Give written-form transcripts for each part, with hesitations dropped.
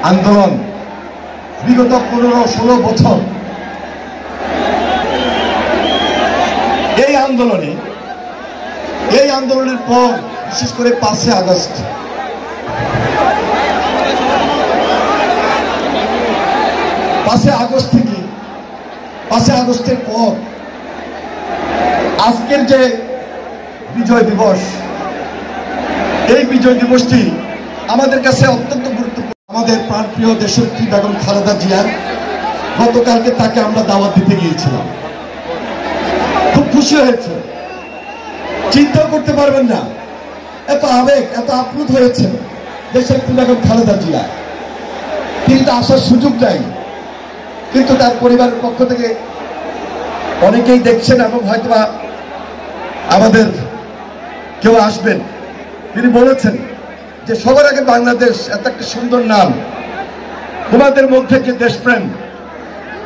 আন্দোলন বিগত 15-16 বছর, এই আন্দোলনের পর বিশেষ করে 5 আগস্ট থেকে 5 আগস্টের পর আজকের যে বিজয় দিবস, এই বিজয় দিবসটি আমাদের কাছে অত্যন্ত গুরুত্বপূর্ণ। আমাদের প্রাণপ্রিয় দেশনেত্রী বেগম খালেদা জিয়ার গতকালকে তাকে আমরা দাওয়াত দিতে গিয়েছিলাম, খুব খুশি হয়েছে। চিন্তা করতে পারবেন না এত আবেগ, এত আপ্লুত হয়েছে দেশনেত্রী বেগম খালেদা জিয়া। তিনি তো আসার সুযোগ দেয়, কিন্তু তার পরিবারের পক্ষ থেকে অনেকেই দেখছেন এবং হয়তোবা আমাদের কেউ আসবেন। তিনি বলেছেন যে সবার আগে বাংলাদেশ এত একটা সুন্দর নাম, তোমাদের মধ্যে যে দেশপ্রেম,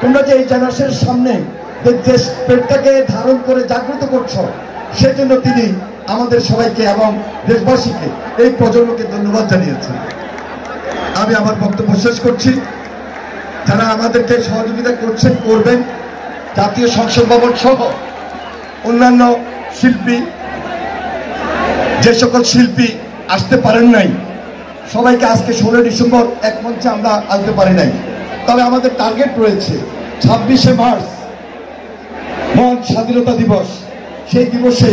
তোমরা যে এই জেনারেশনের সামনে দেশ প্রেমটাকে ধারণ করে জাগ্রত করছো, সেজন্য তিনি আমাদের সবাইকে এবং দেশবাসীকে, এই প্রজন্মকে ধন্যবাদ জানিয়েছেন। আমি আমার বক্তব্য শেষ করছি। যারা আমাদেরকে সহযোগিতা করছেন, করবেন, জাতীয় সংসদ ভবন সহ অন্যান্য শিল্পী, যে সকল শিল্পী আসতে পারেন নাই, সবাইকে আজকে 16 ডিসেম্বর এক মঞ্চে আমরা আনতে পারি নাই। তবে আমাদের টার্গেট রয়েছে 26শে মার্চ মহান স্বাধীনতা দিবস, সেই দিবসে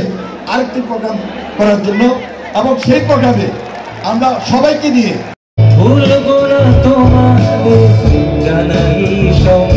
আরেকটি প্রোগ্রাম করার জন্য, এবং সেই প্রোগ্রামে আমরা সবাইকে নিয়ে ভুলবো না তোমাকে জানাই সব